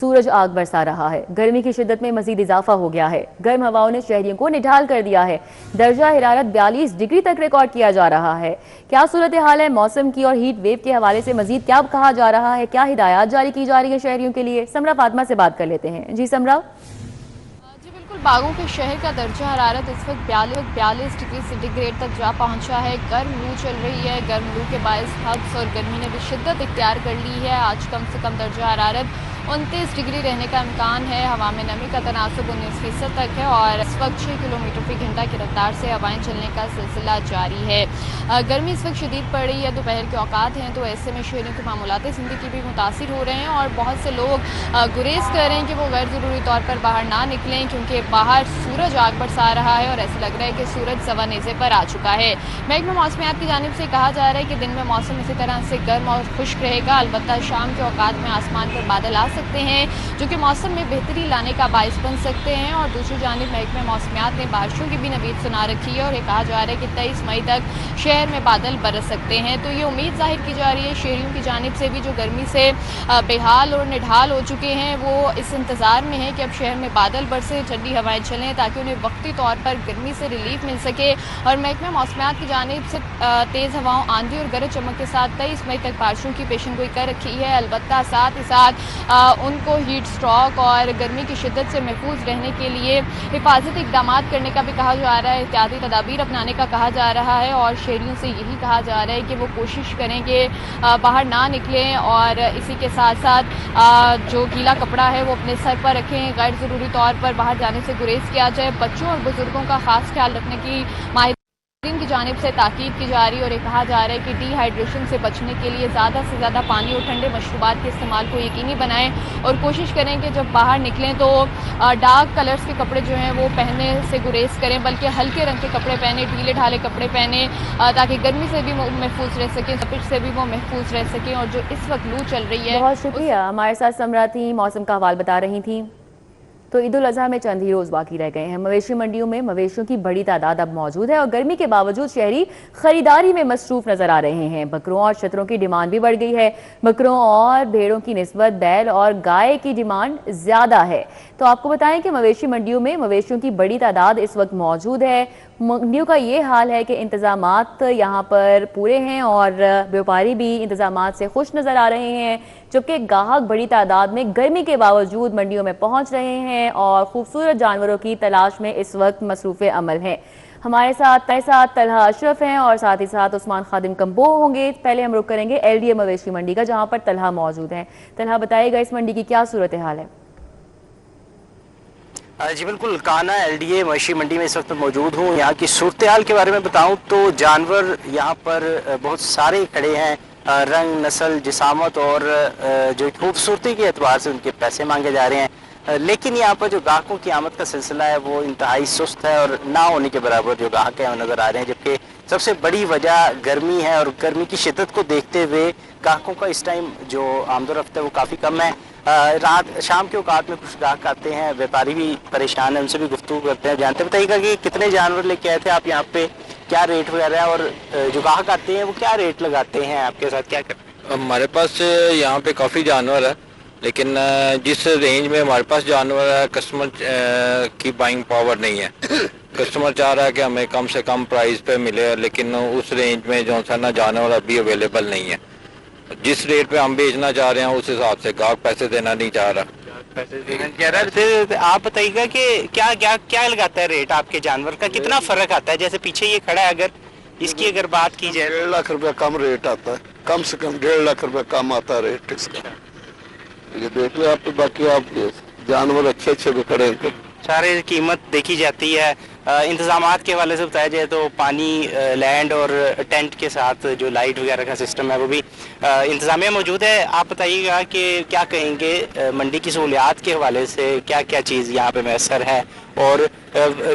سورج آگ برسا رہا ہے۔ گرمی کی شدت میں مزید اضافہ ہو گیا ہے۔ گرم ہواؤں نے شہریوں کو نڈھال کر دیا ہے۔ درجہ حرارت 42 ڈگری تک ریکارڈ کیا جا رہا ہے۔ کیا صورتحال ہے موسم کی اور ہیٹ ویو کے حوالے سے مزید کیا کہا جا رہا ہے؟ کیا ہدایات جاری کی جا رہی ہیں شہریوں کے لیے؟ سمرا فاطمہ سے بات کر لیتے ہیں۔ جی سمرا۔ جی بالکل، باغوں کے شہر کا درجہ حرارت اس وقت 42 ڈگری سینٹی گریڈ تک جا پہنچا ہے۔ گرم لو چل رہی ہے۔ گرم لو کے باعث ہبس اور گرمی نے بھی شدت اختیار کر لی ہے۔ آج کم سے کم درجہ حرارت 29 ڈگری رہنے کا امکان ہے۔ ہوا میں نمی کا تناسب 19% تک ہے اور اس وقت 6 کلومیٹر فی گھنٹہ کی رفتار سے ہوائیں چلنے کا سلسلہ جاری ہے۔ گرمی اس وقت شدید پڑ رہی ہے۔ دوپہر کے اوقات ہیں تو ایسے میں شہریوں کے معمولات زندگی بھی متاثر ہو رہے ہیں اور بہت سے لوگ گریز کر رہے ہیں کہ وہ غیر ضروری طور پر باہر نہ نکلیں، کیونکہ باہر سورج آگ برسا رہا ہے اور ایسا لگ رہا ہے کہ سورج سوا نیزے پر آ چکا ہے۔ محکمہ موسمیات کی جانب سے کہا جا رہا ہے کہ دن میں موسم اسی طرح سے گرم اور خشک رہے گا، البتہ شام کے اوقات میں آسمان پر بادل آ سکتے ہیں جو کہ موسم میں بہتری لانے کا باعث بن سکتے ہیں۔ اور دوسری جانب محکمہ موسمیات نے بارشوں کی بھی نوید سنا رکھی ہے اور یہ کہا جا رہا ہے کہ 23 مئی تک شہر میں بادل برس سکتے ہیں۔ تو یہ امید ظاہر کی جا رہی ہے شہریوں کی جانب سے بھی جو گرمی سے بے حال اور نڈھال ہو چکے ہیں، وہ اس انتظار میں ہیں کہ اب شہر میں بادل برسے، ٹھنڈی ہوائیں چلیں تاکہ انہیں وقتی طور پر گرمی سے ریلیف مل سکے۔ اور محکمہ موسمیات کی جانب سے تیز ہواؤں، آندھی اور گرج چمک کے ساتھ 23 مئی تک بارشوں کی پیشن گوئی کر رکھی ہے۔ البتہ ساتھ ہی ساتھ ان کو ہیٹ اسٹروک اور گرمی کی شدت سے محفوظ رہنے کے لیے حفاظتی اقدامات کرنے کا بھی کہا جا رہا ہے، احتیاطی تدابیر اپنانے کا کہا جا رہا ہے اور شہریوں سے یہی کہا جا رہا ہے کہ وہ کوشش کریں کہ باہر نہ نکلیں اور اسی کے ساتھ ساتھ جو گیلا کپڑا ہے وہ اپنے سر پر رکھیں، غیر ضروری طور پر باہر جانے سے گریز کیا جائے۔ بچوں اور بزرگوں کا خاص خیال رکھنے کی ماہرین کی جانب سے تاکید کی جا رہی ہے اور یہ کہا جا رہا ہے کہ ڈی ہائیڈریشن سے بچنے کے لیے زیادہ سے زیادہ پانی اور ٹھنڈے مشروبات کے استعمال کو یقینی بنائیں اور کوشش کریں کہ جب باہر نکلیں تو ڈارک کلرز کے کپڑے جو ہیں وہ پہننے سے گریز کریں، بلکہ ہلکے رنگ کے کپڑے پہنیں، ڈھیلے ڈھالے کپڑے پہنیں تاکہ گرمی سے بھی محفوظ رہ سکیں، تپش سے بھی وہ محفوظ رہ سکیں۔ اور جو اس وقت لو چل رہی ہے، بہت شکریہ، ہمارے ساتھ سمرا تھی، موسم کا حوال بتا رہی تھیں۔ تو عید الاضحیٰ میں چند ہی روز باقی رہ گئے ہیں۔ مویشی منڈیوں میں مویشیوں کی بڑی تعداد اب موجود ہے اور گرمی کے باوجود شہری خریداری میں مصروف نظر آ رہے ہیں۔ بکروں اور چتروں کی ڈیمانڈ بھی بڑھ گئی ہے۔ بکروں اور بھیڑوں کی نسبت بیل اور گائے کی ڈیمانڈ زیادہ ہے۔ تو آپ کو بتائیں کہ مویشی منڈیوں میں مویشیوں کی بڑی تعداد اس وقت موجود ہے۔ منڈیوں کا یہ حال ہے کہ انتظامات یہاں پر پورے ہیں اور بیوپاری بھی انتظامات سے خوش نظر آ رہے ہیں، جبکہ گاہک بڑی تعداد میں گرمی کے باوجود منڈیوں میں پہنچ رہے ہیں اور خوبصورت جانوروں کی تلاش میں اس وقت مصروف عمل ہیں۔ ہمارے ساتھ طلحہ اشرف ہیں اور ساتھ ہی ساتھ عثمان خادم کمبو ہوں گے۔ پہلے ہم رک کریں گے LDA مویشی منڈی کا، جہاں پر طلحہ موجود ہیں۔ طلحہ بتائیے گا اس منڈی کی کیا صورتحال ہے؟ جی بالکل، کانا LDA مویشی منڈی میں اس وقت موجود ہوں۔ یہاں کی صورتحال کے بارے میں بتاؤں تو جانور یہاں پر بہت سارے کھڑے ہیں، رنگ، نسل، جسامت اور جو خوبصورتی کے اعتبار سے ان کے پیسے مانگے جا رہے ہیں، لیکن یہاں پر جو گاہکوں کی آمد کا سلسلہ ہے وہ انتہائی سست ہے اور نہ ہونے کے برابر جو گاہک ہیں وہ نظر آ رہے ہیں، جبکہ سب سے بڑی وجہ گرمی ہے اور گرمی کی شدت کو دیکھتے ہوئے گاہکوں کا اس ٹائم جو آمد و رفت ہے وہ کافی کم ہے۔ رات شام کے اوقات میں کچھ گاہک آتے ہیں، ویپاری بھی پریشان ہیں، ان سے بھی گفتگو کرتے ہیں، جانتے بتائیے گا کہ کتنے جانور لے کے آئے تھے آپ یہاں پہ، کیا ریٹ وغیرہ ہے اور جو گاہک آتے ہیں وہ کیا ریٹ لگاتے ہیں آپ کے ساتھ، کیا کرتے ہیں؟ ہمارے پاس یہاں پہ کافی جانور ہے، لیکن جس رینج میں ہمارے پاس جانور ہے کسٹمر کی بائنگ پاور نہیں ہے۔ کسٹمر چاہ رہا ہے کہ ہمیں کم سے کم پرائز پہ ملے، لیکن اس رینج میں جو سا نا جانور ابھی اویلیبل نہیں ہے۔ جس ریٹ پہ ہم بیچنا چاہ رہے ہیں اس حساب سے گاہک پیسے دینا نہیں چاہ رہا۔ آپ بتائیے گا کہ کیا لگاتا ہے ریٹ آپ کے جانور کا، کتنا فرق آتا ہے؟ جیسے پیچھے یہ کھڑا ہے، اگر اس کی اگر بات کی جائے 1.5 لاکھ روپے کم ریٹ آتا ہے، کم سے کم 1.5 لاکھ روپے کم آتا ہے ریٹ اس کا۔ یہ دیکھ لیں آپ، باقی آپ جانور اچھے اچھے بھی کھڑے ہیں، سارے قیمت دیکھی جاتی ہے۔ انتظامات کے حوالے سے بتایا جائے تو پانی، لینڈ اور ٹینٹ کے ساتھ جو لائٹ وغیرہ کا سسٹم ہے وہ بھی انتظامیہ موجود ہے۔ آپ بتائیے گا کہ کیا کہیں گے منڈی کی سہولیات کے حوالے سے، کیا کیا چیز یہاں پہ میسر ہے اور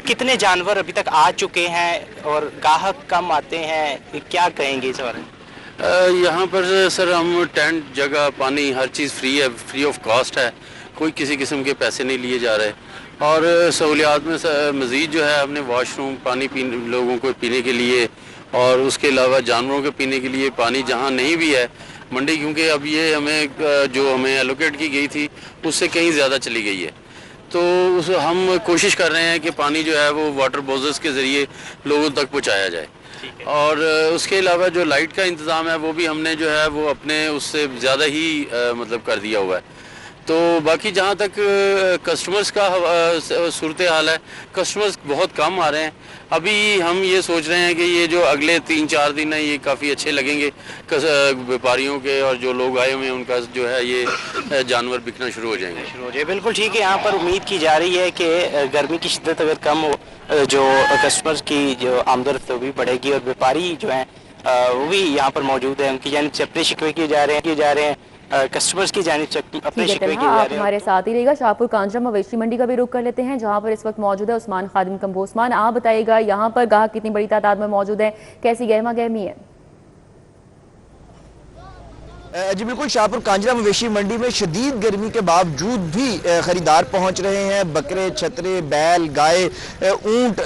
کتنے جانور ابھی تک آ چکے ہیں اور گاہک کم آتے ہیں، کیا کہیں گے اس بارے میں؟ یہاں پر سر ہم ٹینٹ، جگہ، پانی، ہر چیز فری ہے، فری آف کاسٹ ہے، کوئی کسی قسم کے پیسے نہیں لیے جا رہے۔ اور سہولیات میں مزید جو ہے ہم نے واش روم، پانی لوگوں کو پینے کے لیے، اور اس کے علاوہ جانوروں کے پینے کے لیے پانی جہاں نہیں بھی ہے منڈی کیونکہ اب یہ ہمیں جو ہمیں ایلوکیٹ کی گئی تھی اس سے کہیں زیادہ چلی گئی ہے، تو ہم کوشش کر رہے ہیں کہ پانی جو ہے وہ واٹر بوزرز کے ذریعے لوگوں تک پہنچایا جائے، اور اس کے علاوہ جو لائٹ کا انتظام ہے وہ بھی ہم نے جو ہے وہ اپنے اس سے زیادہ ہی مطلب کر دیا ہوا ہے۔ تو باقی جہاں تک کسٹمرز کا صورتحال ہے، کسٹمرز بہت کم آ رہے ہیں۔ ابھی ہم یہ سوچ رہے ہیں کہ یہ جو اگلے 3-4 دن ہیں یہ کافی اچھے لگیں گے بیپاریوں کے، اور جو لوگ آئے ہوئے ہیں ان کا جو ہے یہ جانور بکنا شروع ہو جائیں گے۔ بالکل ٹھیک ہے، یہاں پر امید کی جا رہی ہے کہ گرمی کی شدت اگر کم ہو جو کسٹمرز کی جو آمد و رفت وہ بھی بڑھے گی، اور بیپاری جو ہیں وہ بھی یہاں پر موجود ہیں، ان کی جانب سے اپنے شکوے کیے جا رہے ہیں کسٹمرز کی جانب سے اپنے شکوے کیے جا آپ رہے ہیں۔ ہمارے ساتھ ہی رہے گا۔ شاہپور کانجرا مویشی منڈی کا بھی رخ کر لیتے ہیں جہاں پر اس وقت موجود ہے عثمان خادم کمبو۔ عثمان، آپ بتائیے گا یہاں پر گاہک کتنی بڑی تعداد میں موجود ہے، کیسی گرما گرمی ہے؟ جی بالکل، شاہپور کانجرا مویشی منڈی میں شدید گرمی کے باوجود بھی خریدار پہنچ رہے ہیں۔ بکرے، چھترے، بیل، گائے، اونٹ،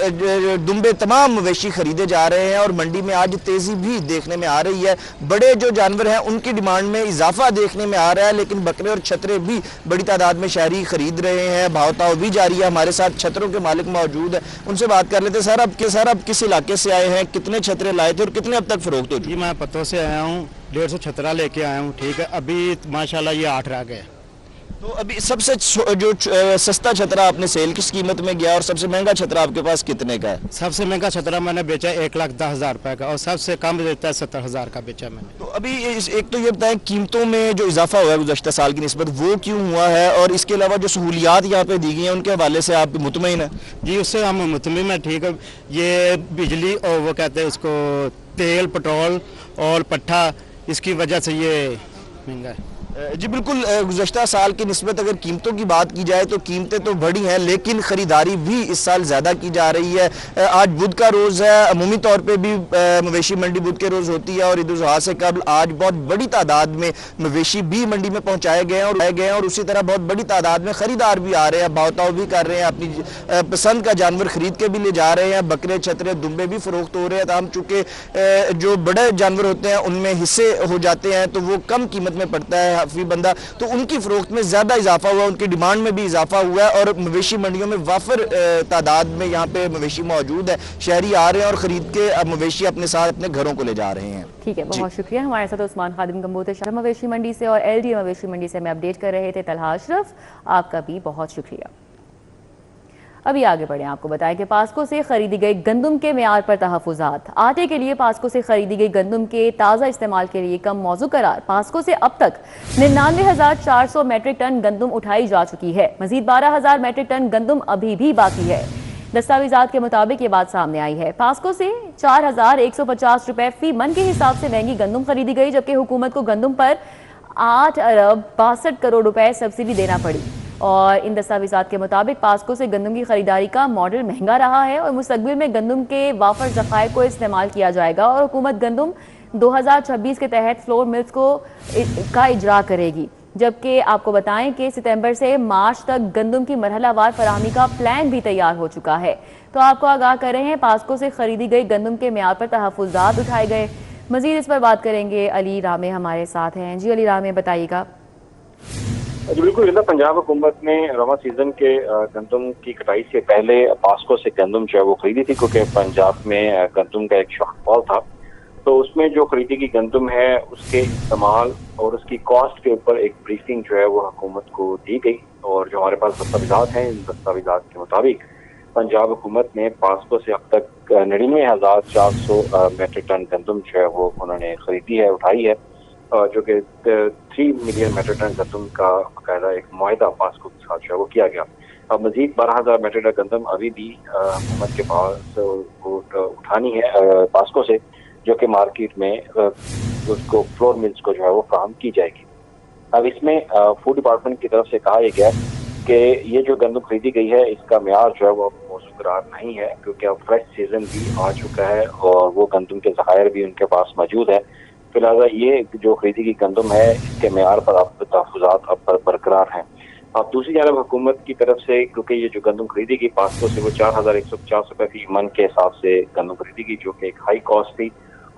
دمبے، تمام مویشی خریدے جا رہے ہیں، اور منڈی میں آج تیزی بھی دیکھنے میں آ رہی ہے۔ بڑے جو جانور ہیں ان کی ڈیمانڈ میں اضافہ دیکھنے میں آ رہا ہے، لیکن بکرے اور چھترے بھی بڑی تعداد میں شہری خرید رہے ہیں۔ بھاؤ تاؤ بھی جاری ہے۔ ہمارے ساتھ چھتروں کے مالک موجود ہیں، ان سے بات کر لیتے ہیں۔ سر اب کس علاقے سے آئے ہیں، کتنے چھترے لائے تھے اور کتنے اب تک فروخت ہو چکے؟ جی میں پتوں سے آیا ہوں، 150 چھترا لے کے آیا ہوں، ٹھیک ہے، ابھی ماشاءاللہ یہ 8 رہ گئے۔ تو ابھی سب سے جو سستا چھترا آپ نے سیل کس قیمت میں گیا، اور سب سے مہنگا چھترا آپ کے پاس کتنے کا ہے؟ سب سے مہنگا چھترا میں نے بیچا 1,10,000 روپے کا، اور سب سے کم دیتا ہے 70,000 کا بیچا میں نے۔ تو ابھی ایک تو یہ بتائیں قیمتوں میں جو اضافہ ہوا ہے گزشتہ سال کی نسبت، وہ کیوں ہوا ہے، اور اس کے علاوہ جو سہولیات یہاں پہ دی گئی ہیں ان کے حوالے سے آپ مطمئن ہیں؟ جی اس سے ہم مطمئن ہیں، ٹھیک ہے۔ یہ بجلی اور وہ کہتے ہیں اس کو تیل، پٹرول اور پٹھا، اس کی وجہ سے یہ مہنگا ہے۔ جی بالکل، گزشتہ سال کی نسبت اگر قیمتوں کی بات کی جائے تو قیمتیں تو بڑھی ہیں، لیکن خریداری بھی اس سال زیادہ کی جا رہی ہے۔ آج بدھ کا روز ہے، عمومی طور پہ بھی مویشی منڈی بدھ کے روز ہوتی ہے، اور عید الاضحیٰ سے قبل آج بہت بڑی تعداد میں مویشی بھی منڈی میں پہنچائے گئے ہیں، اور اسی طرح بہت بڑی تعداد میں خریدار بھی آ رہے ہیں، بھاؤ تاؤ بھی کر رہے ہیں، اپنی پسند کا جانور خرید کے بھی لے جا رہے ہیں۔ بکرے، چھترے، دمبے بھی فروخت ہو رہے ہیں۔ تاہم چونکہ جو بڑے جانور ہوتے ہیں ان میں حصے ہو جاتے ہیں تو وہ کم قیمت میں پڑتا ہے فی بندہ، تو ان کی فروخت میں زیادہ اضافہ ہوا، ان کی ڈیمانڈ میں بھی اضافہ ہوا ہے، اور مویشی منڈیوں میں وافر تعداد میں یہاں پہ مویشی موجود ہے۔ شہری آ رہے ہیں اور خرید کے مویشی اپنے ساتھ اپنے گھروں کو لے جا رہے ہیں۔ ٹھیک ہے، بہت شکریہ۔ ہمارے ساتھ عثمان خادم کمبو تھے شاہپور مویشی منڈی سے، اور LDA مویشی منڈی سے ہمیں اپڈیٹ کر رہے تھے طلحہ اشرف، آپ کا بھی بہت شکریہ۔ ابھی آگے بڑھیں، آپ کو بتائیں کہ پاسکو سے خریدی گئی گندم کے معیار پر تحفظات۔ آٹے کے لیے پاسکو سے خریدی گئی گندم کے تازہ استعمال کے لیے کم موضوع قرار۔ پاسکو سے اب تک 99,400 میٹرک ٹن گندم اٹھائی جا چکی ہے، مزید 12,000 میٹرک ٹن گندم ابھی بھی باقی ہے۔ دستاویزات کے مطابق یہ بات سامنے آئی ہے۔ پاسکو سے 4,150 روپے فی من کے حساب سے مہنگی گندم خریدی گئی، جبکہ حکومت کو گندم پر 8 ارب 62 کروڑ روپے سبسڈی دینا پڑی، اور ان دستاویزات کے مطابق پاسکو سے گندم کی خریداری کا ماڈل مہنگا رہا ہے، اور مستقبل میں گندم کے وافر ذخائر کو استعمال کیا جائے گا، اور حکومت گندم 2026 کے تحت فلور ملز کا اجرا کرے گی، جبکہ آپ کو بتائیں کہ ستمبر سے مارچ تک گندم کی مرحلہ وار فراہمی کا پلان بھی تیار ہو چکا ہے۔ تو آپ کو آگاہ کر رہے ہیں پاسکو سے خریدی گئی گندم کے معیار پر تحفظات اٹھائے گئے۔ مزید اس پر بات کریں گے، علی رامے ہمارے ساتھ ہیں۔ جی علی رامے، بتائیے گا۔ جی بالکل، پنجاب حکومت نے رواں سیزن کے گندم کی کٹائی سے پہلے پاسکو سے گندم جو ہے وہ خریدی تھی، کیونکہ پنجاب میں گندم کا ایک شارٹ فال تھا، تو اس میں جو خریدی کی گندم ہے اس کے استعمال اور اس کی کاسٹ کے اوپر ایک بریفنگ جو ہے وہ حکومت کو دی گئی، اور جو ہمارے پاس دستاویزات ہیں ان دستاویزات کے مطابق پنجاب حکومت نے پاسکو سے اب تک 99,400 میٹرک ٹن گندم جو ہے وہ انہوں نے خریدی ہے، اٹھائی ہے، جو کہ 3 ملین میٹرک ٹن گندم کا باقاعدہ ایک معاہدہ پاسکو کے ساتھ جو ہے وہ کیا گیا۔ اب مزید 12,000 میٹرک ٹن گندم ابھی بھی حکومت کے پاس اٹھانی ہے پاسکو سے، جو کہ مارکیٹ میں اس کو فلور ملز کو جو ہے وہ فراہم کی جائے گی۔ اب اس میں فوڈ ڈپارٹمنٹ کی طرف سے کہا یہ گیا کہ یہ جو گندم خریدی گئی ہے اس کا معیار جو ہے وہ موضوع قرار نہیں ہے، کیونکہ اب فریش سیزن بھی آ چکا ہے اور وہ گندم کے ذخائر بھی ان کے پاس موجود ہے، لہٰذا یہ جو خریدی کی گندم ہے اس کے معیار پر اب تحفظات اب برقرار ہیں۔ اب دوسری جانب حکومت کی طرف سے، کیونکہ یہ جو گندم خریدی گئی پاسکو سے وہ 4,150 روپے فی من کے حساب سے گندم خریدی گئی، جو کہ ایک ہائی کاسٹ تھی،